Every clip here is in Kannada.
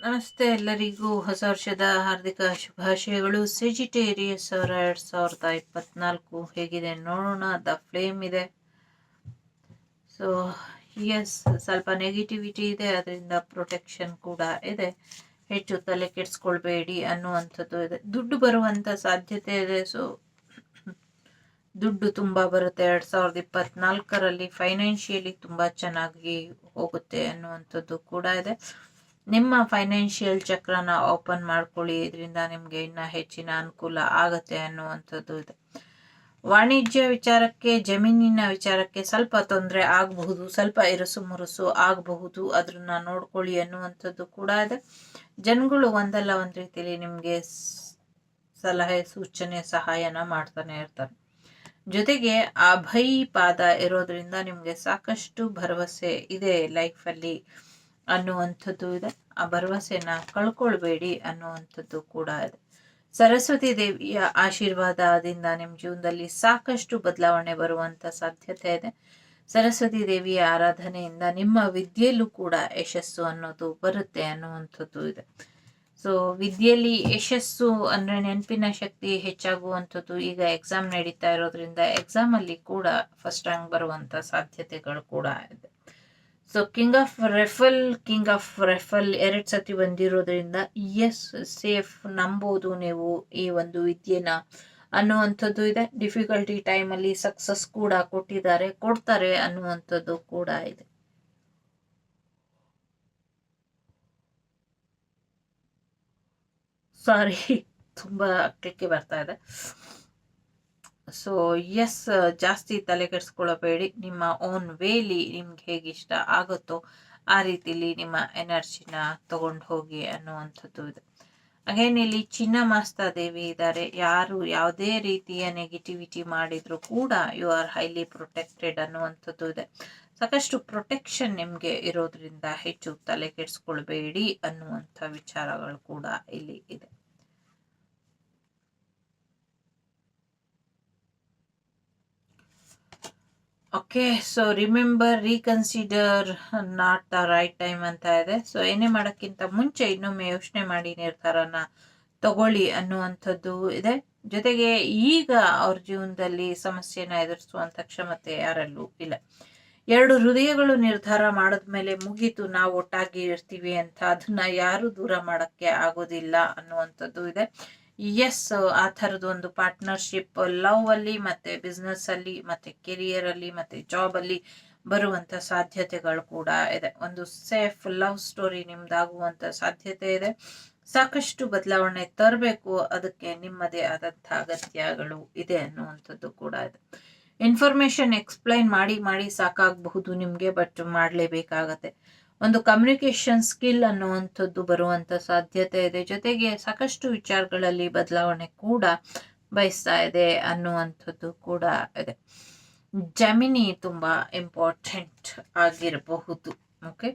ನಮಸ್ತೆ ಎಲ್ಲರಿಗೂ ಹೊಸ ವರ್ಷದ ಹಾರ್ದಿಕ ಶುಭಾಶಯಗಳು. ಸೆಜಿಟೇರಿಯಸ್ ಅವರ 2024 ಹೇಗಿದೆ ನೋಡೋಣ. ದ ಫ್ಲೇಮ್ ಇದೆ. ಸೊ ಎಸ್, ಸ್ವಲ್ಪ ನೆಗೆಟಿವಿಟಿ ಇದೆ, ಅದರಿಂದ ಪ್ರೊಟೆಕ್ಷನ್ ಕೂಡ ಇದೆ. ಹೆಚ್ಚು ತಲೆ ಕೆಡಿಸ್ಕೊಳ್ಬೇಡಿ ಅನ್ನುವಂಥದ್ದು ಇದೆ. ದುಡ್ಡು ಬರುವಂತ ಸಾಧ್ಯತೆ ಇದೆ. ಸೊ ದುಡ್ಡು ತುಂಬಾ ಬರುತ್ತೆ 2024ರಲ್ಲಿ. ಫೈನಾನ್ಷಿಯಲಿ ತುಂಬಾ ಚೆನ್ನಾಗಿ ಹೋಗುತ್ತೆ ಅನ್ನುವಂಥದ್ದು ಕೂಡ ಇದೆ. ನಿಮ್ಮ ಫೈನಾನ್ಷಿಯಲ್ ಚಕ್ರನ ಓಪನ್ ಮಾಡ್ಕೊಳ್ಳಿ, ಇದರಿಂದ ನಿಮ್ಗೆ ಇನ್ನ ಹೆಚ್ಚಿನ ಅನುಕೂಲ ಆಗತ್ತೆ ಅನ್ನುವಂಥದ್ದು ಇದೆ. ವಾಣಿಜ್ಯ ವಿಚಾರಕ್ಕೆ, ಜಮೀನಿನ ವಿಚಾರಕ್ಕೆ ಸ್ವಲ್ಪ ತೊಂದರೆ ಆಗಬಹುದು, ಸ್ವಲ್ಪ ಇರುಸು ಮುರುಸು ಆಗಬಹುದು, ಅದನ್ನ ನೋಡ್ಕೊಳ್ಳಿ ಅನ್ನುವಂಥದ್ದು ಕೂಡ ಇದೆ. ಜನಗಳು ಒಂದಲ್ಲ ಒಂದ್ ರೀತಿಯಲ್ಲಿ ನಿಮ್ಗೆ ಸಲಹೆ, ಸೂಚನೆ, ಸಹಾಯನ ಮಾಡ್ತಾನೆ ಇರ್ತಾರೆ. ಜೊತೆಗೆ ಅಭಯ ಪಾದ ಇರೋದ್ರಿಂದ ನಿಮ್ಗೆ ಸಾಕಷ್ಟು ಭರವಸೆ ಇದೆ ಲೈಫಲ್ಲಿ ಅನ್ನುವಂಥದ್ದು ಇದೆ. ಆ ಭರವಸೆನ ಕಳ್ಕೊಳ್ಬೇಡಿ ಅನ್ನುವಂಥದ್ದು ಕೂಡ ಇದೆ. ಸರಸ್ವತಿ ದೇವಿಯ ಆಶೀರ್ವಾದದಿಂದ ನಿಮ್ಮ ಜೀವನದಲ್ಲಿ ಸಾಕಷ್ಟು ಬದಲಾವಣೆ ಬರುವಂತ ಸಾಧ್ಯತೆ ಇದೆ. ಸರಸ್ವತಿ ದೇವಿಯ ಆರಾಧನೆಯಿಂದ ನಿಮ್ಮ ವಿದ್ಯೆಯಲ್ಲೂ ಕೂಡ ಯಶಸ್ಸು ಅನ್ನೋದು ಬರುತ್ತೆ ಅನ್ನುವಂಥದ್ದು ಇದೆ. ಸೊ ವಿದ್ಯೆಯಲ್ಲಿ ಯಶಸ್ಸು ಅಂದ್ರೆ ನೆನಪಿನ ಶಕ್ತಿ ಹೆಚ್ಚಾಗುವಂಥದ್ದು. ಈಗ ಎಕ್ಸಾಮ್ ನಡೀತಾ ಇರೋದ್ರಿಂದ ಎಕ್ಸಾಮ್ ಅಲ್ಲಿ ಕೂಡ ಫಸ್ಟ್ ರ್ಯಾಂಕ್ ಬರುವಂತ ಸಾಧ್ಯತೆಗಳು ಕೂಡ ಇದೆ. ಸೊ ಕಿಂಗ್ ಆಫ್ ರೆಫಲ್ 2 ಸತಿ ಬಂದಿರೋದ್ರಿಂದ ಎಸ್, ಸೇಫ್, ನಂಬೋದು ನೀವು ಈ ಒಂದು ವಿದ್ಯೆನ ಅನ್ನುವಂಥದ್ದು ಇದೆ. ಡಿಫಿಕಲ್ಟಿ ಟೈಮಲ್ಲಿ ಸಕ್ಸಸ್ ಕೂಡ ಕೊಡ್ತಾರೆ ಅನ್ನುವಂಥದ್ದು ಕೂಡ ಇದೆ. ಸಾರಿ, ತುಂಬಾ ಕ್ಲಿಕ್ಕೆ ಬರ್ತಾ ಇದೆ. ಸೊ ಎಸ್, ಜಾಸ್ತಿ ತಲೆ ಕೆಡಿಸ್ಕೊಳ್ಳಬೇಡಿ. ನಿಮ್ಮ ಓನ್ ವೇಲಿ ನಿಮ್ಗೆ ಹೇಗಿಷ್ಟ ಆಗುತ್ತೋ ಆ ರೀತಿಲಿ ನಿಮ್ಮ ಎನರ್ಜಿನ ತಗೊಂಡು ಹೋಗಿ ಅನ್ನುವಂಥದ್ದು ಇದೆ. ಅಗೇನ್ ಇಲ್ಲಿ ಚಿನ್ನ ಮಾಸ್ತಾ ದೇವಿ ಇದ್ದಾರೆ. ಯಾರು ಯಾವುದೇ ರೀತಿಯ ನೆಗೆಟಿವಿಟಿ ಮಾಡಿದ್ರು ಕೂಡ ಯು ಆರ್ ಹೈಲಿ ಪ್ರೊಟೆಕ್ಟೆಡ್ ಅನ್ನುವಂಥದ್ದು ಇದೆ. ಸಾಕಷ್ಟು ಪ್ರೊಟೆಕ್ಷನ್ ನಿಮ್ಗೆ ಇರೋದ್ರಿಂದ ಹೆಚ್ಚು ತಲೆ ಕೆಡಿಸ್ಕೊಳ್ಬೇಡಿ ಅನ್ನುವಂಥ ವಿಚಾರಗಳು ಕೂಡ ಇಲ್ಲಿ ಇದೆ. Okay, so remember, reconsider, not the right time ಅಂತ ಇದೆ. ಸೊ ಏನೇ ಮಾಡೋಕ್ಕಿಂತ ಮುಂಚೆ ಇನ್ನೊಮ್ಮೆ ಯೋಚನೆ ಮಾಡಿ ನಿರ್ಧಾರನ ತಗೊಳ್ಳಿ ಅನ್ನುವಂಥದ್ದು ಇದೆ. ಜೊತೆಗೆ ಈಗ ಅವ್ರ ಜೀವನದಲ್ಲಿ ಸಮಸ್ಯೆನ ಎದುರಿಸುವಂತ ಕ್ಷಮತೆ ಯಾರಲ್ಲೂ ಇಲ್ಲ. 2 ಹೃದಯಗಳು ನಿರ್ಧಾರ ಮಾಡಿದ್ಮೇಲೆ ಮುಗೀತು, ನಾವು ಒಟ್ಟಾಗಿ ಇರ್ತೀವಿ ಅಂತ, ಅದನ್ನ ಯಾರು ದೂರ ಮಾಡಕ್ಕೆ ಆಗೋದಿಲ್ಲ ಅನ್ನುವಂಥದ್ದು ಇದೆ. ಎಸ್, ಆ ಥರದ್ದು ಒಂದು ಪಾರ್ಟ್ನರ್ಶಿಪ್ ಲವ್ ಅಲ್ಲಿ, ಮತ್ತೆ ಬಿಸ್ನೆಸ್ ಅಲ್ಲಿ, ಮತ್ತೆ ಕೆರಿಯರ್ ಅಲ್ಲಿ, ಮತ್ತೆ ಜಾಬ್ ಅಲ್ಲಿ ಬರುವಂತ ಸಾಧ್ಯತೆಗಳು ಕೂಡ ಇದೆ. ಒಂದು ಸೇಫ್ ಲವ್ ಸ್ಟೋರಿ ನಿಮ್ದಾಗುವಂತ ಸಾಧ್ಯತೆ ಇದೆ. ಸಾಕಷ್ಟು ಬದಲಾವಣೆ ತರಬೇಕು, ಅದಕ್ಕೆ ನಿಮ್ಮದೇ ಆದಂತ ಅಗತ್ಯಗಳು ಇದೆ ಅನ್ನುವಂಥದ್ದು ಕೂಡ ಇದೆ. ಇನ್ಫಾರ್ಮೇಶನ್ ಎಕ್ಸ್ಪ್ಲೈನ್ ಮಾಡಿ ಸಾಕಾಗಬಹುದು ನಿಮ್ಗೆ, ಬಟ್ ಮಾಡಲೇಬೇಕಾಗತ್ತೆ. ಒಂದು ಕಮ್ಯುನಿಕೇಶನ್ ಸ್ಕಿಲ್ ಅನ್ನುವಂಥದ್ದು ಬರುವಂತ ಸಾಧ್ಯತೆ ಇದೆ. ಜೊತೆಗೆ ಸಾಕಷ್ಟು ವಿಚಾರಗಳಲ್ಲಿ ಬದಲಾವಣೆ ಕೂಡ ಬಯಸ್ತಾ ಇದೆ ಅನ್ನುವಂಥದ್ದು ಕೂಡ ಇದೆ. ಜಮಿನಿ ತುಂಬಾ ಇಂಪಾರ್ಟೆಂಟ್ ಆಗಿರಬಹುದು. ಓಕೆ,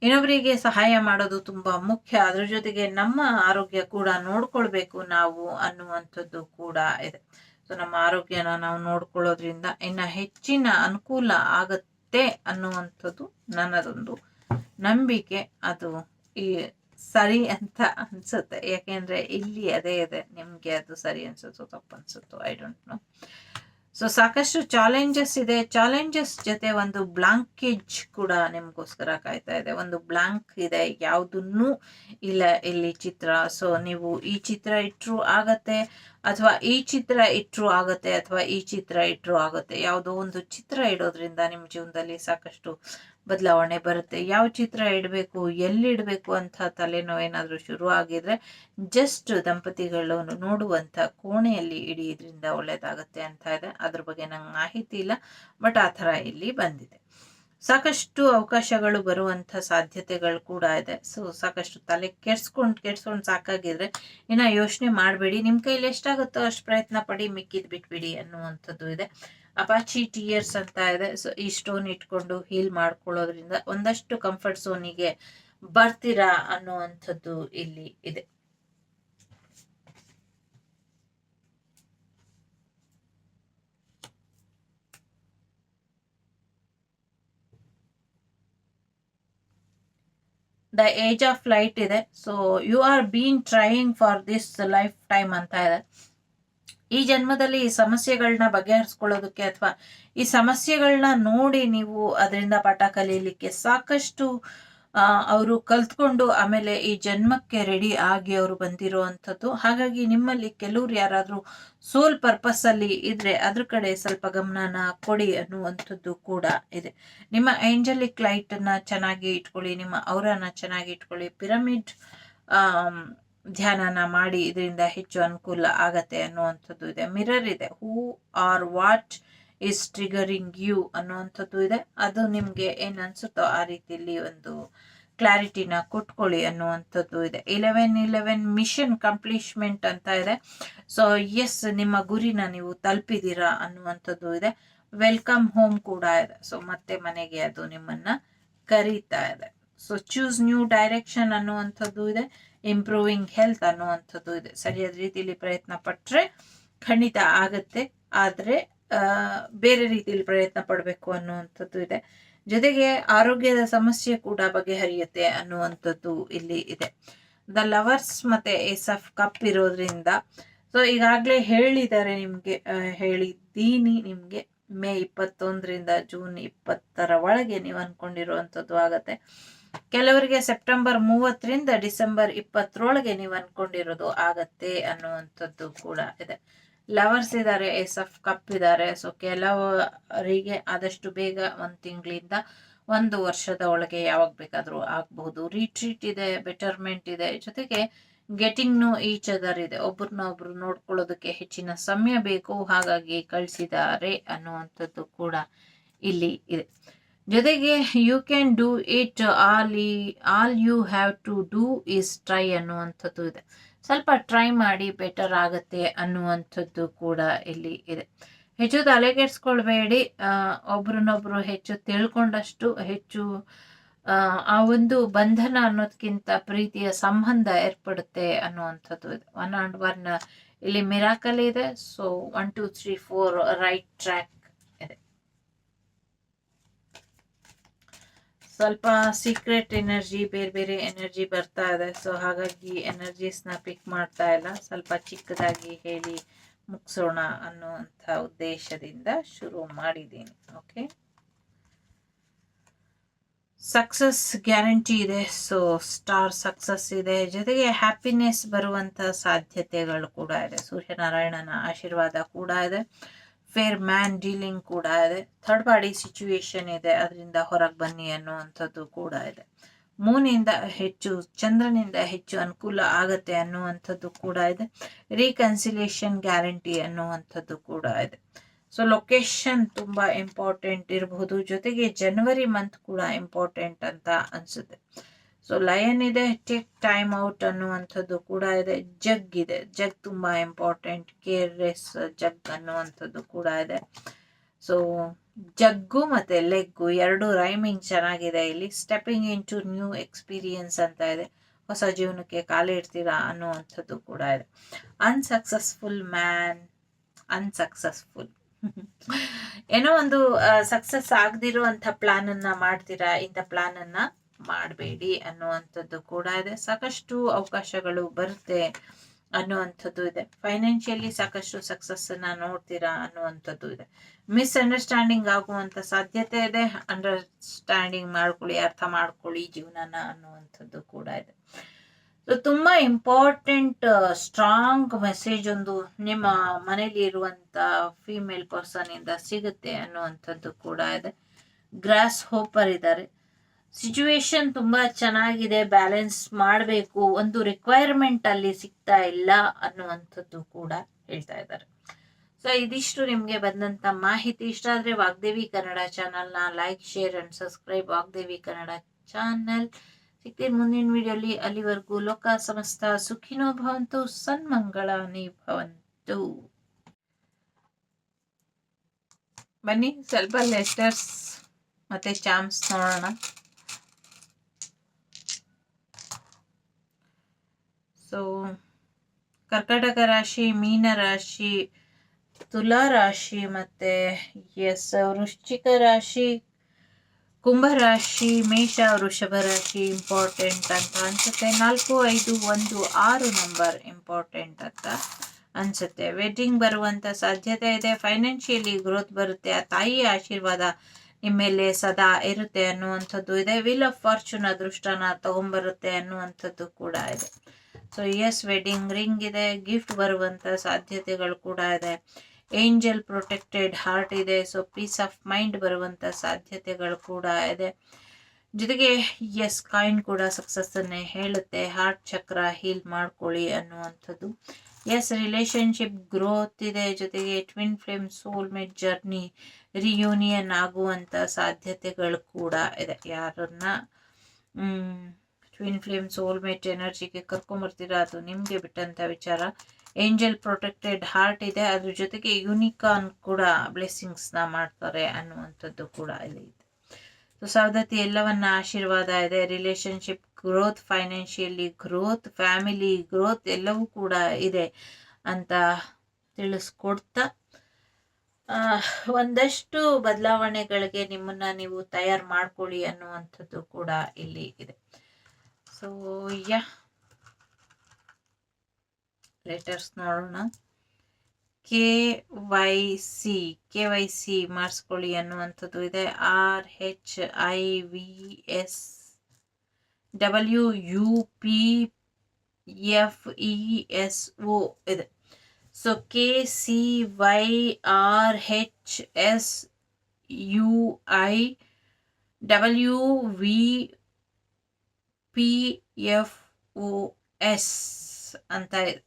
ಇನ್ನೊಬ್ಬರಿಗೆ ಸಹಾಯ ಮಾಡೋದು ತುಂಬಾ ಮುಖ್ಯ. ಅದ್ರ ಜೊತೆಗೆ ನಮ್ಮ ಆರೋಗ್ಯ ಕೂಡ ನೋಡ್ಕೊಳ್ಬೇಕು ನಾವು ಅನ್ನುವಂಥದ್ದು ಕೂಡ ಇದೆ. ಸೊ ನಮ್ಮ ಆರೋಗ್ಯನ ನಾವು ನೋಡ್ಕೊಳ್ಳೋದ್ರಿಂದ ಇನ್ನ ಹೆಚ್ಚಿನ ಅನುಕೂಲ ಆಗತ್ತೆ ಅನ್ನುವಂಥದ್ದು ನನ್ನದೊಂದು ನಂಬಿಕೆ. ಅದು ಈ ಸರಿ ಅಂತ ಅನ್ಸುತ್ತೆ, ಯಾಕೆಂದ್ರೆ ಇಲ್ಲಿ ಅದೇ ಇದೆ. ನಿಮ್ಗೆ ಅದು ಸರಿ ಅನ್ಸುತ್ತೋ ತಪ್ಪು ಅನ್ಸುತ್ತೋ ಐ ಡೋಂಟ್ ನೋ. ಸೊ ಸಾಕಷ್ಟು ಚಾಲೆಂಜಸ್ ಇದೆ. ಚಾಲೆಂಜಸ್ ಜೊತೆ ಒಂದು ಬ್ಲಾಂಕೇಜ್ ಕೂಡ ನಿಮ್ಗೋಸ್ಕರ ಕಾಯ್ತಾ ಇದೆ. ಒಂದು ಬ್ಲಾಂಕ್ ಇದೆ, ಯಾವುದನ್ನೂ ಇಲ್ಲ ಇಲ್ಲಿ ಚಿತ್ರ. ಸೊ ನೀವು ಈ ಚಿತ್ರ ಇಟ್ರು ಆಗತ್ತೆ, ಅಥವಾ ಈ ಚಿತ್ರ ಇಟ್ರು ಆಗತ್ತೆ, ಅಥವಾ ಈ ಚಿತ್ರ ಇಟ್ರು ಆಗುತ್ತೆ. ಯಾವುದೋ ಒಂದು ಚಿತ್ರ ಇಡೋದ್ರಿಂದ ನಿಮ್ಮ ಜೀವನದಲ್ಲಿ ಸಾಕಷ್ಟು ಬದಲಾವಣೆ ಬರುತ್ತೆ. ಯಾವ ಚಿತ್ರ ಇಡಬೇಕು, ಎಲ್ಲಿಡಬೇಕು ಅಂತ ತಲೆನೋವು ಏನಾದರೂ ಶುರು ಆಗಿದ್ರೆ ಜಸ್ಟ್ ದಂಪತಿಗಳು ನೋಡುವಂತ ಕೋಣೆಯಲ್ಲಿ ಇಡಿಯೋದ್ರಿಂದ ಒಳ್ಳೇದಾಗತ್ತೆ ಅಂತ ಇದೆ. ಅದ್ರ ಬಗ್ಗೆ ನಂಗೆ ಮಾಹಿತಿ ಇಲ್ಲ, ಬಟ್ ಆ ಥರ ಇಲ್ಲಿ ಬಂದಿದೆ. ಸಾಕಷ್ಟು ಅವಕಾಶಗಳು ಬರುವಂತ ಸಾಧ್ಯತೆಗಳು ಕೂಡ ಇದೆ. ಸೊ ಸಾಕಷ್ಟು ತಲೆ ಕೆಡ್ಸ್ಕೊಂಡ್ ಸಾಕಾಗಿದ್ರೆ ಇನ್ನ ಯೋಚನೆ ಮಾಡಬೇಡಿ. ನಿಮ್ ಕೈಲಿ ಎಷ್ಟಾಗುತ್ತೋ ಅಷ್ಟು ಪ್ರಯತ್ನ ಪಡಿ, ಮಿಕ್ಕಿದ್ ಬಿಟ್ಬಿಡಿ ಅನ್ನುವಂಥದ್ದು ಇದೆ. ಅಪಾಚಿ ಟಿಯರ್ಸ್ ಅಂತ ಇದೆ. ಸೊ ಈ ಸ್ಟೋನ್ ಇಟ್ಕೊಂಡು ಹೀಲ್ ಮಾಡ್ಕೊಳ್ಳೋದ್ರಿಂದ ಒಂದಷ್ಟು ಕಂಫರ್ಟ್ ಝೋನಿಗೆ ಬರ್ತೀರಾ ಅನ್ನುವಂಥದ್ದು ಇಲ್ಲಿ ಇದೆ. ದ ಏಜ್ ಆಫ್ ಲೈಟ್ ಇದೆ. So you are been trying for this life time ಅಂತ ಇದೆ. ಈ ಜನ್ಮದಲ್ಲಿ ಈ ಸಮಸ್ಯೆಗಳನ್ನ ಬಗೆಹರಿಸ್ಕೊಳ್ಳೋದಕ್ಕೆ ಅಥವಾ ಈ ಸಮಸ್ಯೆಗಳನ್ನ ನೋಡಿ ನೀವು ಅದರಿಂದ ಪಾಠ ಕಲೀಲಿಕ್ಕೆ ಸಾಕಷ್ಟು ಅವರು ಕಲ್ತ್ಕೊಂಡು ಆಮೇಲೆ ಈ ಜನ್ಮಕ್ಕೆ ರೆಡಿ ಆಗಿ ಅವರು ಬಂದಿರುವಂಥದ್ದು. ಹಾಗಾಗಿ ನಿಮ್ಮಲ್ಲಿ ಕೆಲವ್ರು ಯಾರಾದ್ರೂ ಸೋಲ್ ಪರ್ಪಸ್ ಅಲ್ಲಿ ಇದ್ರೆ ಅದ್ರ ಕಡೆ ಸ್ವಲ್ಪ ಗಮನನ ಕೊಡಿ ಅನ್ನುವಂಥದ್ದು ಕೂಡ ಇದೆ. ನಿಮ್ಮ ಏಂಜಲಿಕ್ ಲೈಟ್ ಅನ್ನ ಚೆನ್ನಾಗಿ ಇಟ್ಕೊಳ್ಳಿ, ನಿಮ್ಮ ಔರನ ಚೆನ್ನಾಗಿ ಇಟ್ಕೊಳ್ಳಿ, ಪಿರಮಿಡ್ ಧ್ಯಾನನ ಮಾಡಿ, ಇದರಿಂದ ಹೆಚ್ಚು ಅನುಕೂಲ ಆಗತ್ತೆ ಅನ್ನುವಂಥದ್ದು ಇದೆ. ಮಿರರ್ ಇದೆ, who are what is triggering you ಅನ್ನುವಂಥದ್ದು ಇದೆ. ಅದು ನಿಮ್ಗೆ ಏನ್ ಅನ್ಸುತ್ತೋ ಆ ರೀತಿಯಲ್ಲಿ ಒಂದು ಕ್ಲಾರಿಟಿನ ಕೊಟ್ಕೊಳ್ಳಿ ಅನ್ನುವಂಥದ್ದು ಇದೆ. 11 ಮಿಷನ್ ಕಂಪ್ಲೀಟ್ಮೆಂಟ್ ಅಂತ ಇದೆ. ಸೊ ಎಸ್, ನಿಮ್ಮ ಗುರಿನ ನೀವು ತಲುಪಿದೀರಾ ಅನ್ನುವಂಥದ್ದು ಇದೆ. ವೆಲ್ಕಮ್ ಹೋಮ್ ಕೂಡ ಇದೆ. ಸೊ ಮತ್ತೆ ಮನೆಗೆ ಅದು ನಿಮ್ಮನ್ನ ಕರೀತಾ ಇದೆ. ಸೊ ಚೂಸ್ ನ್ಯೂ ಡೈರೆಕ್ಷನ್ ಅನ್ನುವಂಥದ್ದು ಇದೆ. ಇಂಪ್ರೂವಿಂಗ್ ಹೆಲ್ತ್ ಅನ್ನುವಂಥದ್ದು ಇದೆ. ಸರಿಯಾದ ರೀತಿಯಲ್ಲಿ ಪ್ರಯತ್ನ ಪಟ್ರೆ ಖಂಡಿತ ಆಗತ್ತೆ, ಆದ್ರೆ ಬೇರೆ ರೀತಿಯಲ್ಲಿ ಪ್ರಯತ್ನ ಪಡಬೇಕು ಅನ್ನುವಂಥದ್ದು ಇದೆ. ಜೊತೆಗೆ ಆರೋಗ್ಯದ ಸಮಸ್ಯೆ ಕೂಡ ಬಗೆಹರಿಯುತ್ತೆ ಅನ್ನುವಂಥದ್ದು ಇಲ್ಲಿ ಇದೆ. ದ ಲವರ್ಸ್ ಮತ್ತೆ ಏಸ್ ಆಫ್ ಕಪ್ ಇರೋದ್ರಿಂದ ಸೊ ಈಗಾಗಲೇ ಹೇಳಿದ್ದಾರೆ ನಿಮ್ಗೆ, ಹೇಳಿದ್ದೀನಿ ನಿಮ್ಗೆ, ಮೇ 21ರಿಂದ ಜೂನ್ 20 ಒಳಗೆ ನೀವು ಅನ್ಕೊಂಡಿರುವಂಥದ್ದು ಆಗತ್ತೆ. ಕೆಲವರಿಗೆ ಸೆಪ್ಟೆಂಬರ್ 30ರಿಂದ ಡಿಸೆಂಬರ್ 20ರೊಳಗೆ ನೀವು ಅನ್ಕೊಂಡಿರೋದು ಆಗತ್ತೆ ಅನ್ನುವಂಥದ್ದು ಕೂಡ ಇದೆ. ಲವರ್ಸ್ ಇದ್ದಾರೆ, ಏಸ್ ಆಫ್ ಕಪ್ ಇದ್ದಾರೆ. ಸೊ ಕೆಲವರಿಗೆ ಆದಷ್ಟು ಬೇಗ 1 ತಿಂಗಳಿಂದ 1 ವರ್ಷದ ಒಳಗೆ ಯಾವಾಗ ಬೇಕಾದ್ರೂ ಆಗಬಹುದು. ರಿಟ್ರೀಟ್ ಇದೆ, ಬೆಟರ್ಮೆಂಟ್ ಇದೆ, ಜೊತೆಗೆ ಗೆಟಿಂಗ್ ನೋ ಈಚ್ ಅದರ್ ಇದೆ. ಒಬ್ರನ್ನೊಬ್ರು ನೋಡ್ಕೊಳ್ಳೋದಕ್ಕೆ ಹೆಚ್ಚಿನ ಸಮಯ ಬೇಕು, ಹಾಗಾಗಿ ಕಳಿಸಿದ್ದಾರೆ ಅನ್ನುವಂಥದ್ದು ಕೂಡ ಇಲ್ಲಿ ಇದೆ. ಜೊತೆಗೆ you can do it, all you have to do is try ಅನ್ನುವಂಥದ್ದು ಇದೆ. ಸ್ವಲ್ಪ ಟ್ರೈ ಮಾಡಿ, ಬೆಟರ್ ಆಗತ್ತೆ ಅನ್ನುವಂಥದ್ದು ಕೂಡ ಇಲ್ಲಿ ಇದೆ. ಹೆಚ್ಚು ತಲೆಗೆಡ್ಸ್ಕೊಳ್ಬೇಡಿ, ಒಬ್ರನ್ನೊಬ್ರು ಹೆಚ್ಚು ತಿಳ್ಕೊಂಡಷ್ಟು ಹೆಚ್ಚು ಆ ಒಂದು ಬಂಧನ ಅನ್ನೋದಕ್ಕಿಂತ ಪ್ರೀತಿಯ ಸಂಬಂಧ ಏರ್ಪಡುತ್ತೆ ಅನ್ನುವಂಥದ್ದು ಇದೆ. 1 ಇಲ್ಲಿ ಮಿರಾಕಲ್ ಇದೆ. ಸೊ 1 2 3 4 ರೈಟ್ ಟ್ರ್ಯಾಕ್ ಇದೆ. ಸ್ವಲ್ಪ ಸೀಕ್ರೆಟ್ ಎನರ್ಜಿ, ಬೇರೆ ಬೇರೆ ಎನರ್ಜಿ ಬರ್ತಾ ಇದೆ. ಸೊ ಹಾಗಾಗಿ ಎನರ್ಜೀಸ್ನ ಪಿಕ್ ಮಾಡ್ತಾ ಇಲ್ಲ, ಸ್ವಲ್ಪ ಚಿಕ್ಕದಾಗಿ ಹೇಳಿ ಮುಗಿಸೋಣ ಅನ್ನುವಂಥ ಉದ್ದೇಶದಿಂದ ಶುರು ಮಾಡಿದ್ದೀನಿ. ಓಕೆ, ಸಕ್ಸಸ್ ಗ್ಯಾರಂಟಿ ಇದೆ. ಸೊ ಸ್ಟಾರ್ ಸಕ್ಸಸ್ ಇದೆ. ಜೊತೆಗೆ ಹ್ಯಾಪಿನೆಸ್ ಬರುವಂತ ಸಾಧ್ಯತೆಗಳು ಕೂಡ ಇದೆ. ಸೂರ್ಯನಾರಾಯಣನ ಆಶೀರ್ವಾದ ಕೂಡ ಇದೆ. ಫೇರ್ ಮ್ಯಾನ್ ಡೀಲಿಂಗ್ ಕೂಡ ಇದೆ. ಥರ್ಡ್ ಪಾರ್ಟಿ ಸಿಚುವೇಶನ್ ಇದೆ, ಅದರಿಂದ ಹೊರಗೆ ಬನ್ನಿ ಅನ್ನುವಂಥದ್ದು ಕೂಡ ಇದೆ. ಮೂನಿಂದ ಹೆಚ್ಚು, ಚಂದ್ರನಿಂದ ಹೆಚ್ಚು ಅನುಕೂಲ ಆಗತ್ತೆ ಅನ್ನುವಂಥದ್ದು ಕೂಡ ಇದೆ. ರೀಕನ್ಸಿಲೇಷನ್ ಗ್ಯಾರಂಟಿ ಅನ್ನುವಂಥದ್ದು ಕೂಡ ಇದೆ. ಸೊ ಲೊಕೇಶನ್ ತುಂಬಾ ಇಂಪಾರ್ಟೆಂಟ್ ಇರಬಹುದು. ಜೊತೆಗೆ ಜನವರಿ ಮಂತ್ ಕೂಡ ಇಂಪಾರ್ಟೆಂಟ್ ಅಂತ ಅನ್ಸುತ್ತೆ. ಸೊ ಲಯನ್ ಇದೆ, ಟೇಕ್ ಟೈಮ್ ಔಟ್ ಅನ್ನುವಂಥದ್ದು ಕೂಡ ಇದೆ. ಜಗ್ ಇದೆ, ಜಗ್ ತುಂಬಾ ಇಂಪಾರ್ಟೆಂಟ್. ಕೇರ್ಲೆಸ್ ಜಗ್ ಅನ್ನುವಂಥದ್ದು ಕೂಡ ಇದೆ. ಸೊ ಜಗ್ಗು ಮತ್ತೆ ಲೆಗ್ಗು ಎರಡು ರೈಮಿಂಗ್ ಚೆನ್ನಾಗಿದೆ ಇಲ್ಲಿ. Stepping into new experience ಅಂತ ಇದೆ. ಹೊಸ ಜೀವನಕ್ಕೆ ಕಾಲಿಡ್ತೀರಾ ಅನ್ನುವಂಥದ್ದು ಕೂಡ ಇದೆ. ಅನ್ಸಕ್ಸಸ್ಫುಲ್ ಮ್ಯಾನ್, ಅನ್ಸಕ್ಸಸ್ಫುಲ್ ಏನೋ ಒಂದು ಸಕ್ಸಸ್ ಆಗದಿರುವಂತ ಪ್ಲಾನ್ ಅನ್ನ ಮಾಡ್ತೀರಾ, ಇಂಥ ಪ್ಲಾನ್ ಅನ್ನ ಮಾಡಬೇಡಿ ಅನ್ನುವಂಥದ್ದು ಕೂಡ ಇದೆ. ಸಾಕಷ್ಟು ಅವಕಾಶಗಳು ಬರುತ್ತೆ ಅನ್ನುವಂಥದ್ದು ಇದೆ. ಫೈನಾನ್ಷಿಯಲಿ ಸಾಕಷ್ಟು ಸಕ್ಸಸ್ ಅನ್ನ ನೋಡ್ತೀರಾ ಅನ್ನುವಂಥದ್ದು ಇದೆ. ಮಿಸ್ಅಂಡರ್ಸ್ಟ್ಯಾಂಡಿಂಗ್ ಆಗುವಂತ ಸಾಧ್ಯತೆ ಇದೆ. ಅಂಡರ್ಸ್ಟ್ಯಾಂಡಿಂಗ್ ಮಾಡ್ಕೊಳ್ಳಿ, ಅರ್ಥ ಮಾಡ್ಕೊಳ್ಳಿ ಜೀವನನ ಅನ್ನುವಂಥದ್ದು ಕೂಡ ಇದೆ. ಸೊ ತುಂಬಾ ಇಂಪಾರ್ಟೆಂಟ್ ಸ್ಟ್ರಾಂಗ್ ಮೆಸೇಜ್ ಒಂದು ನಿಮ್ಮ ಮನೇಲಿ ಇರುವಂತ ಫೀಮೇಲ್ ಪರ್ಸನ್ ಇಂದ ಸಿಗುತ್ತೆ ಅನ್ನುವಂಥದ್ದು ಕೂಡ ಇದೆ. ಗ್ರಾಸ್ ಹೋಪರ್ ಇದ್ದಾರೆ. ಸಿಚುವೇಶನ್ ತುಂಬಾ ಚೆನ್ನಾಗಿದೆ, ಬ್ಯಾಲೆನ್ಸ್ ಮಾಡಬೇಕು, ಒಂದು ರಿಕ್ವೈರ್ಮೆಂಟ್ ಅಲ್ಲಿ ಸಿಗ್ತಾ ಇಲ್ಲ ಅನ್ನುವಂಥದ್ದು ಕೂಡ ಹೇಳ್ತಾ ಇದ್ದಾರೆ. ಸೊ ಇದಿಷ್ಟು ನಿಮ್ಗೆ ಬಂದಂತ ಮಾಹಿತಿ. ಇಷ್ಟ ಆದ್ರೆ ವಾಗ್ದೇವಿ ಕನ್ನಡ ಚಾನಲ್ ನ like, share and subscribe. Vagdevi Kannada channel ಸಿಗ್ತೀನಿ ಮುಂದಿನ ವಿಡಿಯೋಲಿ. ಅಲ್ಲಿವರೆಗೂ ಲೋಕ ಸಮಸ್ತ ಸುಖಿನೋ ಭವಂತು, ಸನ್ಮಂಗಳಾನಿ ಭವಂತು. ಬನ್ನಿ ಸ್ವಲ್ಪ ಲೆಟರ್ಸ್ ಮತ್ತೆ ಚಾಮ್ಸ್ ನೋಡೋಣ. ಸೊ ಕರ್ಕಾಟಕ ರಾಶಿ, ಮೀನ ರಾಶಿ, ತುಲಾ ರಾಶಿ ಮತ್ತೆ ವೃಶ್ಚಿಕ ರಾಶಿ, ಕುಂಭರಾಶಿ, ಮೇಷ, ವೃಷಭ ರಾಶಿ ಇಂಪಾರ್ಟೆಂಟ್ ಅಂತ ಅನ್ಸುತ್ತೆ. 4, 5, 1, 6 ನಂಬರ್ ಇಂಪಾರ್ಟೆಂಟ್ ಅಂತ ಅನ್ಸುತ್ತೆ. ವೆಡ್ಡಿಂಗ್ ಬರುವಂತ ಸಾಧ್ಯತೆ ಇದೆ. ಫೈನಾನ್ಷಿಯಲಿ ಗ್ರೋತ್ ಬರುತ್ತೆ. ಆ ತಾಯಿಯ ಆಶೀರ್ವಾದ ನಿಮ್ಮ ಮೇಲೆ ಸದಾ ಇರುತ್ತೆ ಅನ್ನುವಂಥದ್ದು ಇದೆ. ವೀಲ್ ಆಫ್ ಫಾರ್ಚೂನ್ ಅದೃಷ್ಟನ ತಗೊಂಡ್ಬರುತ್ತೆ ಅನ್ನುವಂಥದ್ದು ಕೂಡ ಇದೆ. ಸೊ ಎಸ್, ವೆಡ್ಡಿಂಗ್ ರಿಂಗ್ ಇದೆ. ಗಿಫ್ಟ್ ಬರುವಂತ ಸಾಧ್ಯತೆಗಳು ಕೂಡ ಇದೆ. ಏಂಜಲ್ ಪ್ರೊಟೆಕ್ಟೆಡ್ ಹಾರ್ಟ್ ಇದೆ. ಸೊ ಪೀಸ್ ಆಫ್ ಮೈಂಡ್ ಬರುವಂತ ಸಾಧ್ಯತೆಗಳು ಕೂಡ ಇದೆ. ಜೊತೆಗೆ ಎಸ್, ಕಾಯಿನ್ ಕೂಡ ಸಕ್ಸಸ್ ಅನ್ನೇ ಹೇಳುತ್ತೆ. ಹಾರ್ಟ್ ಚಕ್ರ ಹೀಲ್ ಮಾಡ್ಕೊಳ್ಳಿ ಅನ್ನುವಂಥದ್ದು. ಎಸ್, ರಿಲೇಶನ್ಶಿಪ್ ಗ್ರೋತ್ ಇದೆ. ಜೊತೆಗೆ twin flame soulmate journey reunion ಆಗುವಂತ ಸಾಧ್ಯತೆಗಳು ಕೂಡ ಇದೆ. ಯಾರನ್ನ ಟ್ವಿನ್ ಫ್ಲೇಮ್ ಸೋಲ್ಮೇಟ್ ಎನರ್ಜಿಗೆ ಕರ್ಕೊಂಬರ್ತೀರಾ ಅದು ನಿಮ್ಗೆ ಬಿಟ್ಟಂತ ವಿಚಾರ. ಏಂಜಲ್ ಪ್ರೊಟೆಕ್ಟೆಡ್ ಹಾರ್ಟ್ ಇದೆ. ಅದ್ರ ಜೊತೆಗೆ ಯೂನಿಕಾರ್ನ್ ಕೂಡ ಬ್ಲೆಸ್ಸಿಂಗ್ಸ್ ನ ಮಾಡ್ತಾರೆ ಅನ್ನುವಂಥದ್ದು ಕೂಡ ಇಲ್ಲಿ ಇದೆ. ಸೊ ಸವದತ್ತಿ ಎಲ್ಲವನ್ನ ಆಶೀರ್ವಾದ ಇದೆ. Relationship growth, financially growth, family growth ಎಲ್ಲವೂ ಕೂಡ ಇದೆ ಅಂತ ತಿಳಿಸ್ಕೊಡ್ತಾ ಒಂದಷ್ಟು ಬದಲಾವಣೆಗಳಿಗೆ ನಿಮ್ಮನ್ನ ನೀವು ತಯಾರು ಮಾಡ್ಕೊಳ್ಳಿ ಅನ್ನುವಂಥದ್ದು ಕೂಡ ಇಲ್ಲಿ ಇದೆ. ಸೊ ಲೆಟರ್ಸ್ ನೋಡೋಣ. KYC ಮಾಡಿಸ್ಕೊಳ್ಳಿ ಅನ್ನುವಂಥದ್ದು ಇದೆ. RHIVSWUPFESO ಇದೆ. ಸೊ KCYRHSUIWVPFOS ಅಂತ ಇದೆ.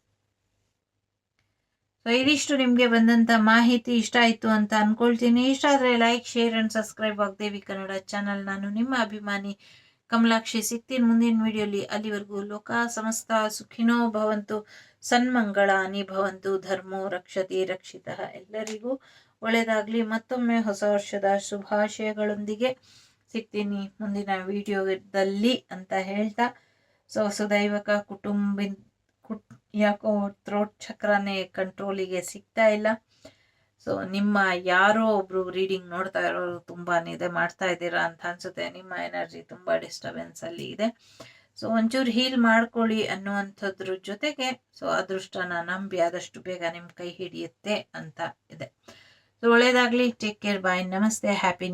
ಸೊ ಇದಿಷ್ಟು ನಿಮಗೆ ಬಂದಂತ ಮಾಹಿತಿ ಇಷ್ಟ ಆಯ್ತು ಅಂತ ಅನ್ಕೊಳ್ತೀನಿ. ಇಷ್ಟ ಆದ್ರೆ like, share and subscribe Vagdevi Kannada channel. ನಾನು ನಿಮ್ಮ ಅಭಿಮಾನಿ ಕಮಲಾಕ್ಷಿ. ಸಿಗ್ತೀನಿ ಮುಂದಿನ ವಿಡಿಯೋಲಿ. ಅಲ್ಲಿವರೆಗೂ ಲೋಕ ಸಮಸ್ತ ಸುಖಿನೋ ಭವಂತು, ಸನ್ಮಂಗಳಾನಿ ಭವಂತು, ಧರ್ಮೋ ರಕ್ಷತಿ ರಕ್ಷಿತ. ಎಲ್ಲರಿಗೂ ಒಳ್ಳೆಯದಾಗ್ಲಿ. ಮತ್ತೊಮ್ಮೆ ಹೊಸ ವರ್ಷದ ಶುಭಾಶಯಗಳೊಂದಿಗೆ ಸಿಗ್ತೀನಿ ಮುಂದಿನ ವಿಡಿಯೋದಲ್ಲಿ ಅಂತ ಹೇಳ್ತಾ, ಸೊ ಸುದೈವಕ ಯಾಕೋ ಥ್ರೋಟ್ ಚಕ್ರನೇ ಕಂಟ್ರೋಲಿಗೆ ಸಿಗ್ತಾ ಇಲ್ಲ. ಸೊ ನಿಮ್ಮ ಯಾರೋ ಒಬ್ರು ರೀಡಿಂಗ್ ನೋಡ್ತಾ ಇರೋರು ತುಂಬಾ ನಿದ್ದೆ ಮಾಡ್ತಾ ಇದ್ದೀರಾ ಅಂತ ಅನ್ಸುತ್ತೆ. ನಿಮ್ಮ ಎನರ್ಜಿ ತುಂಬಾ ಡಿಸ್ಟರ್ಬೆನ್ಸ್ ಅಲ್ಲಿ ಇದೆ. ಸೊ ಒಂಚೂರು ಹೀಲ್ ಮಾಡ್ಕೊಳ್ಳಿ ಅನ್ನುವಂಥದ್ರ ಜೊತೆಗೆ ಸೊ ಅದೃಷ್ಟನ ನಂಬಿ ಆದಷ್ಟು ಬೇಗ ನಿಮ್ ಕೈ ಹಿಡಿಯುತ್ತೆ ಅಂತ ಇದೆ. ಸೊ ಒಳ್ಳೇದಾಗ್ಲಿ. Take care. ಬಾಯ್. ನಮಸ್ತೆ. ಹ್ಯಾಪಿ